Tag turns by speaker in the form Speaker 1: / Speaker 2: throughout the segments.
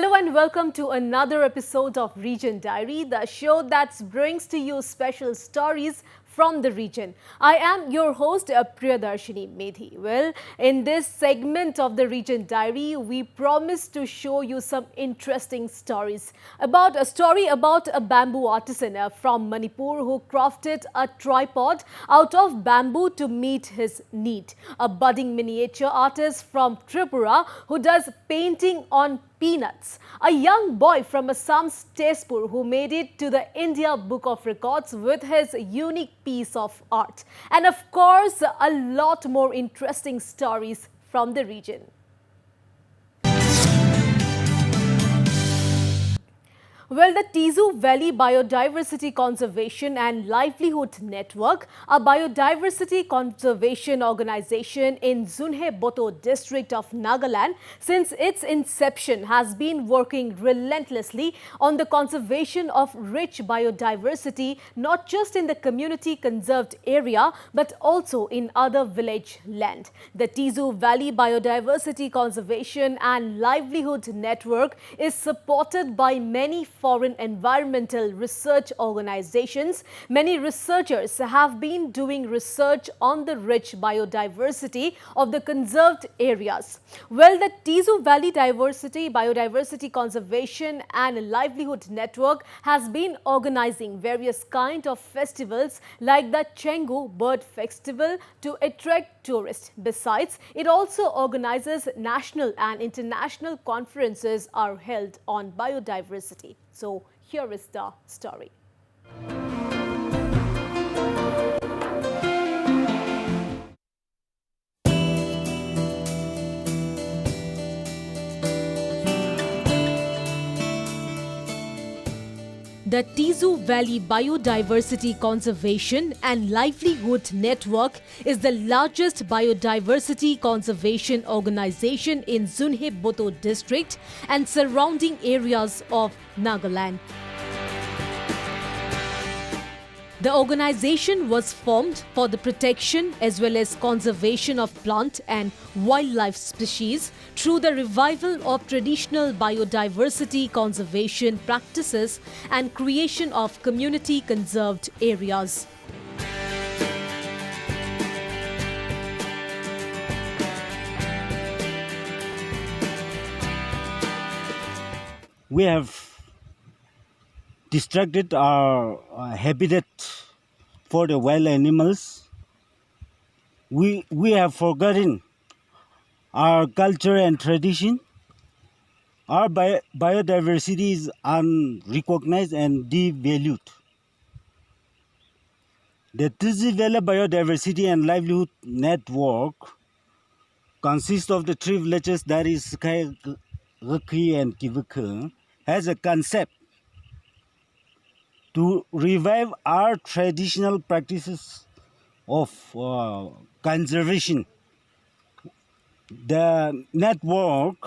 Speaker 1: Hello and welcome to another episode of Region Diary, the show that brings to you special stories from the region. I am your host, Priyadarshini Medhi. Well, in this segment of the Region Diary, we promise to show you some interesting stories. About a bamboo artisan from Manipur who crafted a tripod out of bamboo to meet his need. A budding miniature artist from Tripura who does painting on peanuts. A young boy from Assam's Tezpur who made it to the India Book of Records with his unique piece of art. And of course, a lot more interesting stories from the region. Well, the Tizu Valley Biodiversity Conservation and Livelihood Network, a biodiversity conservation organization in Zunhe Boto district of Nagaland, since its inception has been working relentlessly on the conservation of rich biodiversity, not just in the community conserved area, but also in other village land. The Tizu Valley Biodiversity Conservation and Livelihood Network is supported by many foreign environmental research organizations. Many researchers have been doing research on the rich biodiversity of the conserved areas. Well, the Tizu Valley Biodiversity Conservation and Livelihood Network has been organizing various kind of festivals like the Chengu Bird Festival to attract tourists. Besides, it also organizes national and international conferences are held on biodiversity. So here is the story. The Tizu Valley Biodiversity Conservation and Livelihood Network is the largest biodiversity conservation organization in Zunhe Boto district and surrounding areas of Nagaland. The organization was formed for the protection as well as conservation of plant and wildlife species through the revival of traditional biodiversity conservation practices and creation of community conserved areas.
Speaker 2: We have destructed our habitat for the wild animals. We have forgotten our culture and tradition. Our biodiversity is unrecognized and devalued. The Tizu Valley Biodiversity and Livelihood Network consists of the three villages, that is Skai, Raki and Kivaka, has a concept to revive our traditional practices of conservation. The network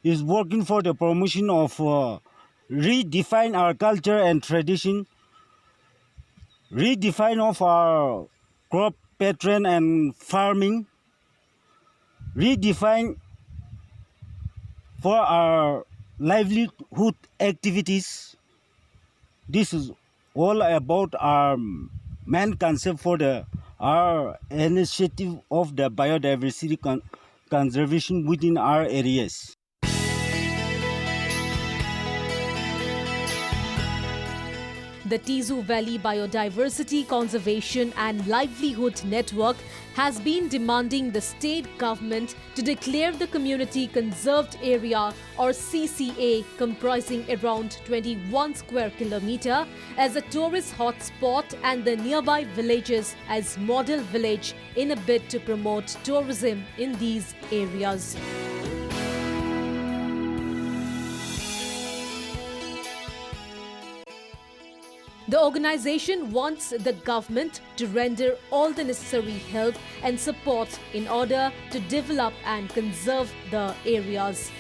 Speaker 2: is working for the promotion of redefine our culture and tradition, redefine of our crop pattern and farming, redefine for our livelihood activities. This is all about our main concept for our initiative of the biodiversity conservation within our areas.
Speaker 1: The Tizu Valley Biodiversity Conservation and Livelihood Network has been demanding the state government to declare the Community Conserved Area or CCA comprising around 21 square kilometer as a tourist hotspot and the nearby villages as model village in a bid to promote tourism in these areas. The organization wants the government to render all the necessary help and support in order to develop and conserve the areas.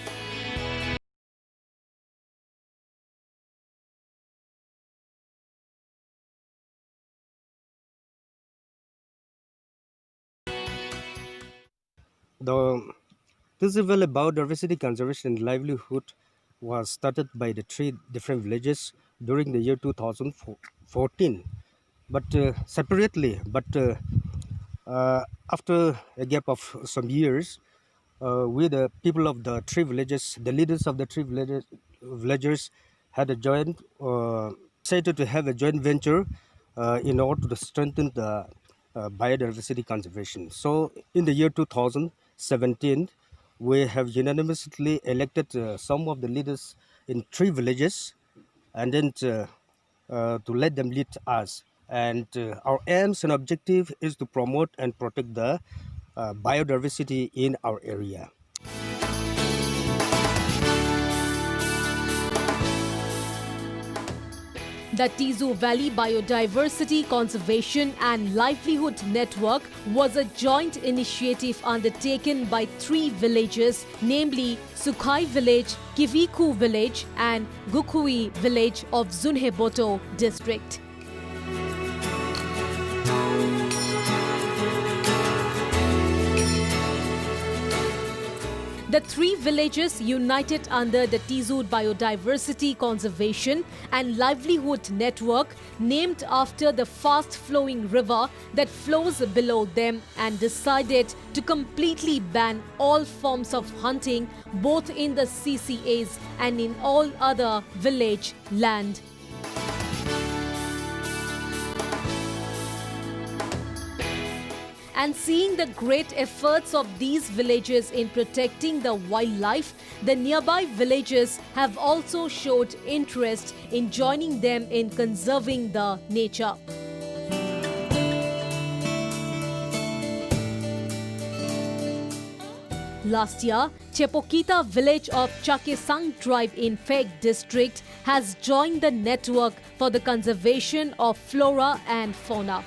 Speaker 3: The Tizu Valley Biodiversity Conservation and Livelihood was started by the three different villages during the year 2014, but separately. But after a gap of some years, we the people of the three villages, the leaders of the villagers had a joint decided to have a joint venture in order to strengthen the biodiversity conservation. So in the year 2017, we have unanimously elected some of the leaders in three villages, and then to let them lead us. And our aims and objective is to promote and protect the biodiversity in our area.
Speaker 1: The Tizu Valley Biodiversity Conservation and Livelihood Network was a joint initiative undertaken by three villages, namely Sukhai Village, Kiviku Village and Gukhui Village of Zunheboto district. The three villages united under the Tizu Biodiversity Conservation and Livelihood Network, named after the fast-flowing river that flows below them, and decided to completely ban all forms of hunting both in the CCAs and in all other village land. And seeing the great efforts of these villages in protecting the wildlife, the nearby villages have also showed interest in joining them in conserving the nature. Last year, Chepokita village of Chakesang tribe in Phek district has joined the network for the conservation of flora and fauna.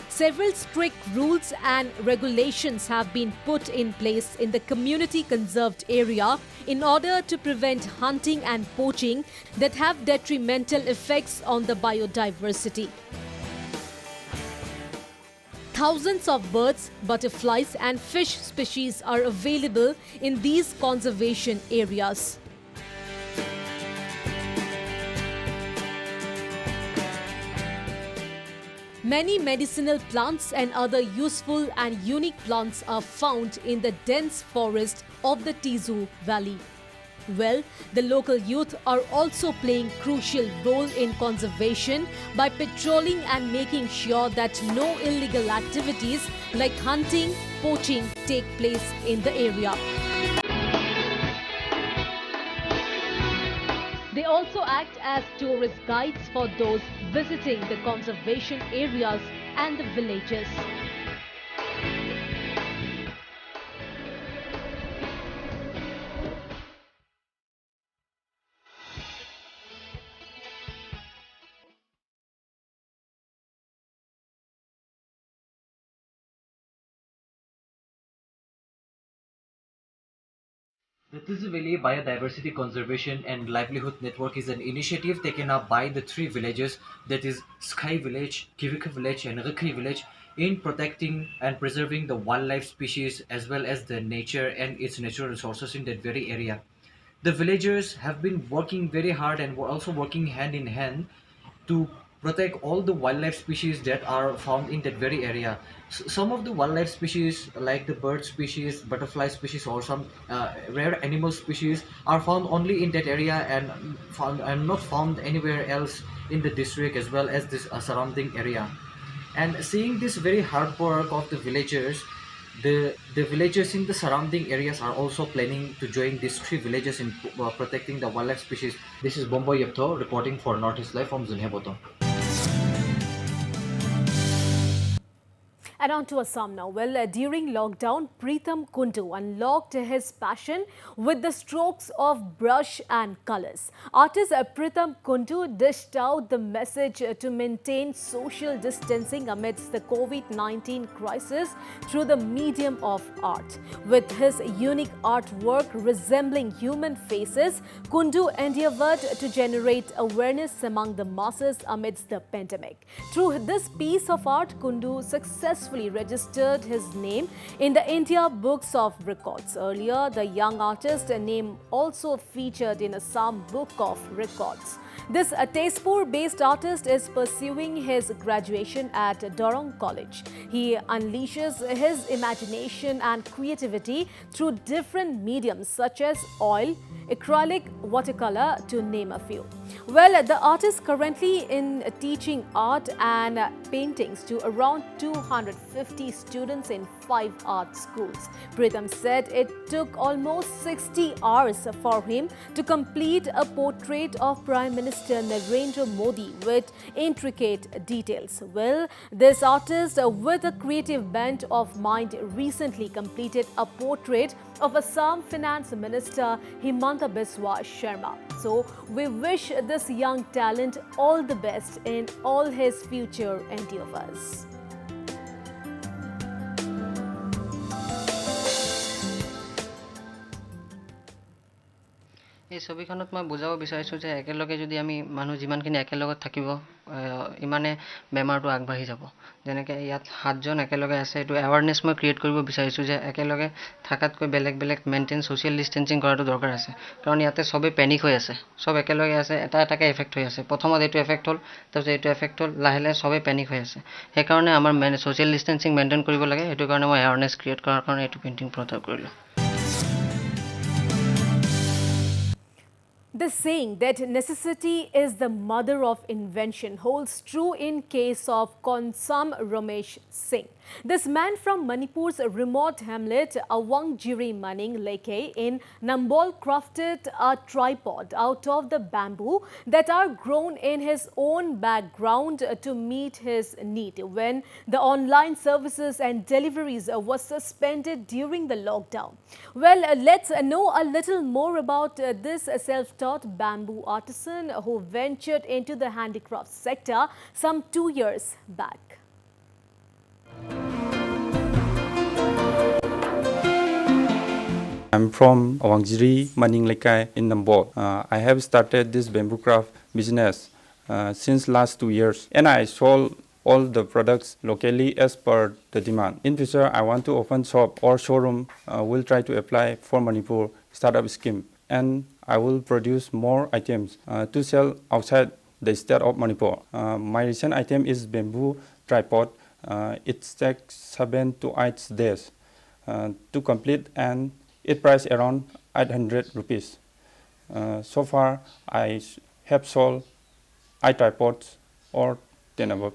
Speaker 1: Several strict rules and regulations have been put in place in the community conserved area in order to prevent hunting and poaching that have detrimental effects on the biodiversity. Thousands of birds, butterflies and fish species are available in these conservation areas. Many medicinal plants and other useful and unique plants are found in the dense forest of the Tizu Valley. Well, the local youth are also playing crucial role in conservation by patrolling and making sure that no illegal activities like hunting, poaching take place in the area. They also act as tourist guides for those visiting the conservation areas and the villages.
Speaker 4: The Tizu Valley Biodiversity Conservation and Livelihood Network is an initiative taken up by the three villages, that is Sky Village, Kivika Village and Rikhi Village, in protecting and preserving the wildlife species as well as the nature and its natural resources in that very area. The villagers have been working very hard and were also working hand in hand to protect all the wildlife species that are found in that very area. Some of the wildlife species, like the bird species, butterfly species, or some rare animal species, are found only in that area and not found anywhere else in the district as well as this surrounding area. And seeing this very hard work of the villagers, the villagers in the surrounding areas are also planning to join these three villages in protecting the wildlife species. This is Bombo Yepto reporting for Northeast Live from Zunheboto.
Speaker 1: And on to Assam now. Well, during lockdown, Pritham Kundu unlocked his passion with the strokes of brush and colors. Artist Pritham Kundu dished out the message to maintain social distancing amidst the COVID-19 crisis through the medium of art. With his unique artwork resembling human faces, Kundu endeavored to generate awareness among the masses amidst the pandemic. Through this piece of art, Kundu successfully successfully registered his name in the India Books of Records. Earlier, the young artist's name also featured in Assam Book of Records. This Tezpur-based artist is pursuing his graduation at Dorong College. He unleashes his imagination and creativity through different mediums such as oil, acrylic, watercolor, to name a few. Well, the artist currently in teaching art and paintings to around 250 students in 5 art schools. Pritham said it took almost 60 hours for him to complete a portrait of Prime Minister Narendra Modi with intricate details. Well, this artist with a creative bent of mind recently completed a portrait of Assam Finance Minister Himanta Biswa Sharma. So we wish this young talent all the best in all his future endeavors.
Speaker 5: এই ছবিখনত মই বুজাব বিচাৰিছোঁ যে একেলগে যদি আমি মানুহ যিমানখিনি একেলগত থাকিব ইমানে বেমাৰটো আগবাঢ়ি যাব। যেনেকৈ ইয়াত 7জন একেলগে আছে, এইটো এৱাৰনেছ মই ক্ৰিয়েট কৰিব বিচাৰিছোঁ যে একেলগে থকাতকৈ বেলেগ বেলেগ মেইনটেইন ছ'চিয়েল ডিষ্টেঞ্চিং কৰাটো দৰকাৰ আছে। কাৰণ ইয়াতে চবেই পেনিক হৈ আছে, চব একেলগে আছে, এটা এটাকৈ এফেক্ট হৈ আছে। প্ৰথমত এইটো এফেক্ট হ'ল, তাৰপিছত এইটো এফেক্ট হ'ল, লাহে লাহে চবেই পেনিক হৈ আছে। সেইকাৰণে আমাৰ ছ'চিয়েল ডিষ্টেঞ্চিং মেইনটেইন কৰিব লাগে। সেইটো কাৰণে মই এৱাৰনেছ ক্ৰিয়েট কৰাৰ কাৰণে এইটো পেইণ্টিং প্ৰচাৰ কৰিলোঁ।
Speaker 1: The saying that necessity is the mother of invention holds true in case of Konsam Ramesh Singh. This man from Manipur's remote hamlet Awangjiri Maning Leke in Nambol crafted a tripod out of the bamboo that are grown in his own background to meet his need when the online services and deliveries were suspended during the lockdown. Well, let's know a little more about this self-taught bamboo artisan who ventured into the handicraft sector some 2 years back.
Speaker 6: I'm from Awangjiri, Maninglekai in Nambol. I have started this bamboo craft business since last 2 years, and I sold all the products locally as per the demand. In future, I want to open shop or showroom. Will try to apply for Manipur startup scheme, and I will produce more items to sell outside the state of Manipur. My recent item is bamboo tripod. It takes 7 to 8 days to complete, and it price around 800 rupees. So far, I have sold 8 tripods or 10 above.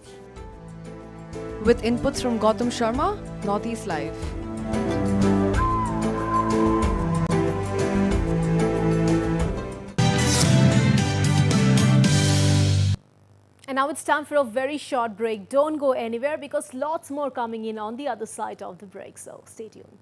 Speaker 7: With inputs from Gautam Sharma, Northeast Live.
Speaker 1: And now it's time for a very short break. Don't go anywhere because lots more coming in on the other side of the break. So stay tuned.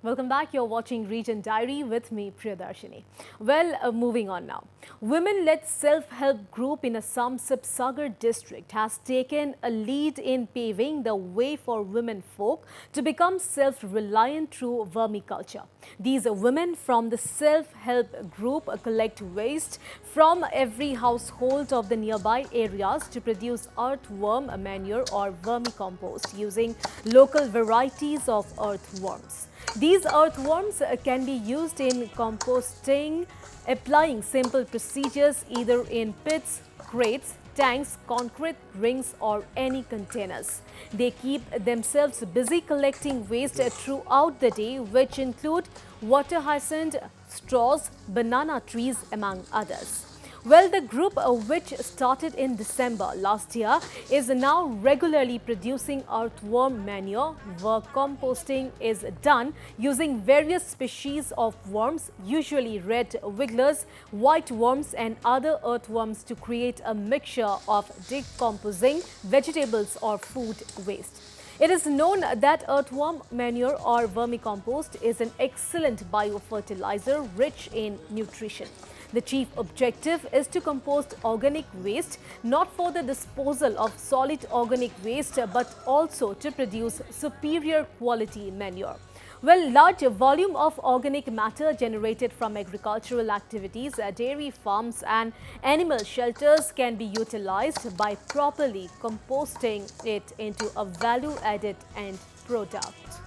Speaker 1: Welcome back. You're watching Region Diary with me, Priyadarshini. Well, moving on now. Women-led self-help group in Assam Sibsagar district has taken a lead in paving the way for women folk to become self-reliant through vermiculture. These women from the self-help group collect waste from every household of the nearby areas to produce earthworm manure or vermicompost using local varieties of earthworms. These earthworms can be used in composting, applying simple procedures either in pits, crates, tanks, concrete rings or any containers. They keep themselves busy collecting waste throughout the day, which include water hyacinth, straws, banana trees, among others. Well, the group, which started in December last year, is now regularly producing earthworm manure. Vermicomposting is done using various species of worms, usually red wigglers, white worms and other earthworms to create a mixture of decomposing vegetables or food waste. It is known that earthworm manure or vermicompost is an excellent biofertilizer rich in nutrition. The chief objective is to compost organic waste, not for the disposal of solid organic waste, but also to produce superior quality manure. Well, large volume of organic matter generated from agricultural activities, dairy farms and animal shelters can be utilized by properly composting it into a value-added end product.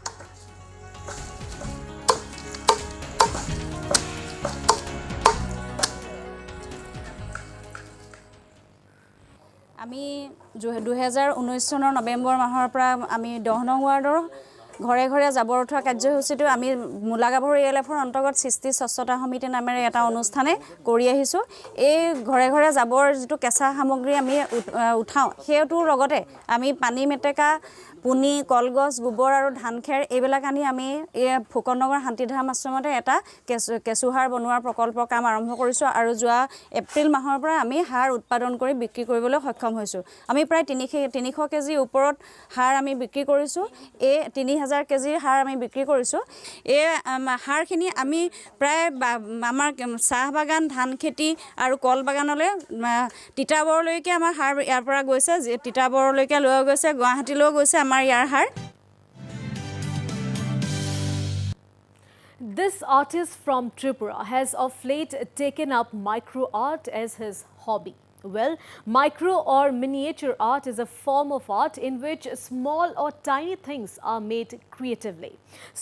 Speaker 8: আমি 2019 চনৰ নৱেম্বৰ মাহৰ পৰা আমি 10 নং ৱাৰ্ডৰ ঘৰে ঘৰে জাবৰ উঠোৱা কাৰ্যসূচীটো আমি মুলাগাভৰু এলএফৰ অন্তৰ্গত সৃষ্টি স্বচ্ছতা সমিতি নামেৰে এটা অনুষ্ঠানে কৰি আহিছো। এই ঘৰে ঘৰে জাবৰ যেটো কেঁচা সামগ্ৰী আমি উঠাওঁ সেইটোৰ লগতে আমি পানী মেটেকা পুনি কলগছ গোবৰ আৰু ধান খেৰ এইবিলাক আনি আমি এই ফুকনগৰ শান্তিধাম আশ্ৰমতে এটা কেঁচুসাৰ বনোৱাৰ প্ৰকল্পৰ কাম আৰম্ভ কৰিছো আৰু যোৱা এপ্ৰিল মাহৰ পৰা আমি সাৰ উৎপাদন কৰি বিক্ৰী কৰিবলৈ সক্ষম হৈছো। আমি প্ৰায় 300 কেজি ওপৰত সাৰ আমি বিক্ৰী কৰিছো। এই 3000 কেজি সাৰ আমি বিক্ৰী কৰিছো। এই সাৰখিনি আমি প্ৰায় আমাৰ চাহ বাগান ধান খেতি আৰু কল বাগানলৈ তিতাবৰলৈকে আমাৰ সাৰ ইয়াৰ পৰা গৈছে। তিতাবৰলৈকে লৈ গৈছে, গুৱাহাটীলৈ গৈছে আমাৰ ইয়াৰ সাৰ।
Speaker 1: This artist from Tripura has of late taken up micro art as his hobby. Well, micro or miniature art is a form of art in which small or tiny things are made creatively.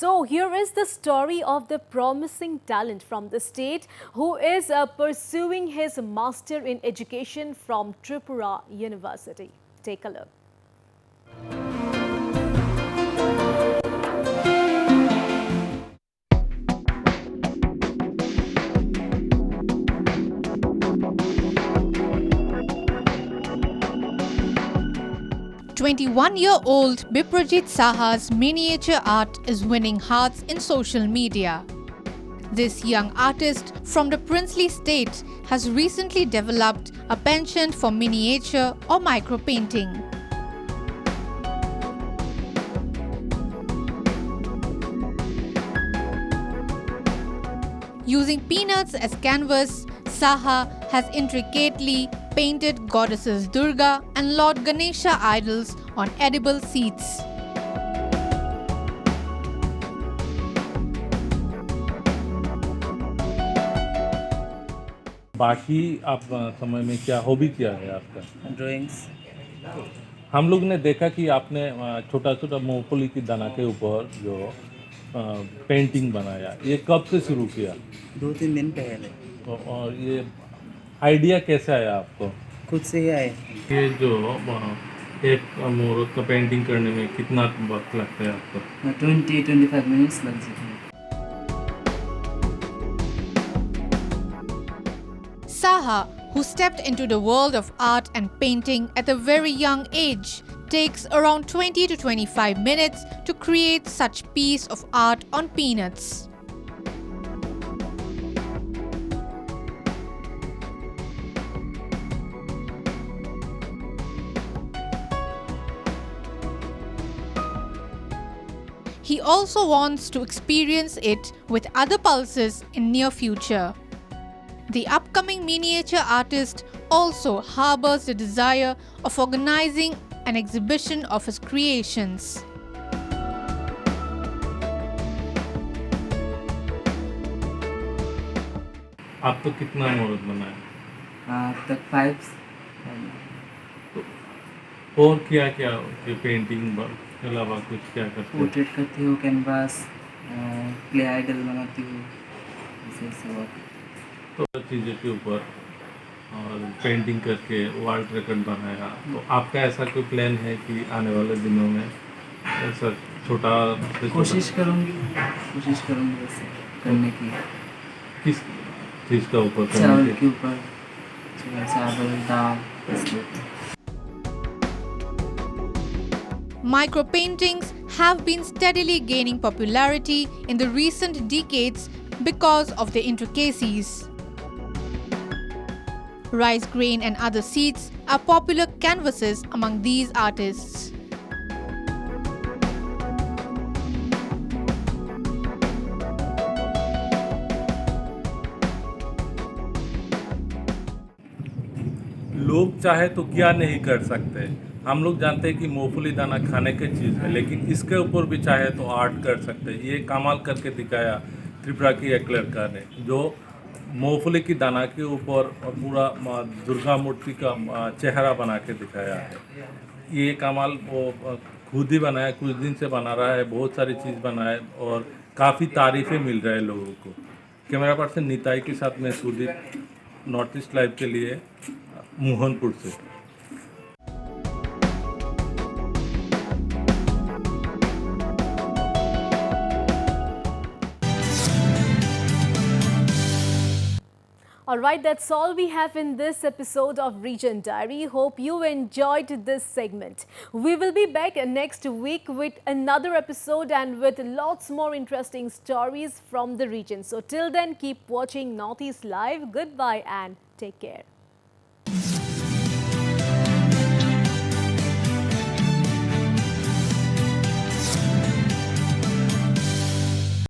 Speaker 1: So here is the story of the promising talent from the state who is pursuing his master in education from Tripura University. Take a look.
Speaker 9: "21-year-old Biprajit Saha's miniature art is winning hearts in social media. This young artist from the princely state has recently developed a penchant for miniature or micro painting. Using peanuts as canvas, Saha has intricately painted goddesses Durga and Lord Ganesha idols on edible seeds.
Speaker 10: बाकी आप समय में क्या hobby क्या है आपका?
Speaker 11: Drawings.
Speaker 10: हम लोग ने देखा कि आपने छोटा छोटा मूंगफली की दाना के ऊपर जो पेंटिंग बनाया, ये कब से शुरू किया?
Speaker 11: 2-3 दिन पहले।
Speaker 10: और ये आइडिया कैसे आया आपको?
Speaker 11: खुद से ही आए।
Speaker 10: ये जो एक मुहूर्त का पेंटिंग करने में कितना वक्त लगता है आपको?
Speaker 11: 20-25 मिनट्स लग जाते हैं।
Speaker 9: Saha, who stepped into the world of art and painting at a very young age, takes around 20 to 25 minutes to create such piece of art on peanuts. He also wants to experience it with other pulses in near future. The upcoming miniature artist also harbors the desire of organizing an exhibition of his creations.
Speaker 10: आप तो कितना मुहूर्त बनाया?
Speaker 11: अब तक 5।
Speaker 10: और क्या क्या पेंटिंग के अलावा कुछ क्या करते हो?
Speaker 11: पोर्ट्रेट करती हूँ, कैनवास, क्ले आइडल बनाती हूँ, ऐसे सब।
Speaker 10: तो चीज़ों के ऊपर और पेंटिंग करके वर्ल्ड रिकॉर्ड बनाया, तो आपका ऐसा कोई प्लान है कि आने वाले दिनों में ऐसा छोटा
Speaker 11: कोशिश करूँगी वैसे करने की।
Speaker 10: किस चीज़ का ऊपर करने
Speaker 11: चावल
Speaker 10: की?
Speaker 11: के ऊपर, चावल दाल इसके ऊपर।
Speaker 9: Micro paintings have been steadily gaining popularity in the recent decades because of their intricacies. Rice grain and other seeds are popular canvases among these artists.
Speaker 10: लोग चाहे तो क्या नहीं कर सकते। हम लोग जानते हैं कि मूंगफली दाना खाने की चीज़ है, लेकिन इसके ऊपर भी चाहे तो आर्ट कर सकते हैं। ये कमाल करके दिखाया त्रिपुरा की एक लड़का ने, जो मूंगफली की दाना के ऊपर पूरा दुर्गा मूर्ति का चेहरा बना के दिखाया है। ये कमाल वो खुद ही बनाया, कुछ दिन से बना रहा है, बहुत सारी चीज़ बनाए और काफ़ी तारीफ़ें मिल रहा है लोगों को। कैमरा पर्सन निताई के साथ मैं सुदीप, नॉर्थ ईस्ट लाइव के लिए मोहनपुर से।
Speaker 1: All right, that's all we have in this episode of Region Diary. Hope you enjoyed this segment. We will be back next week with another episode and with lots more interesting stories from the region. So till then, keep watching Northeast Live. Goodbye and take care.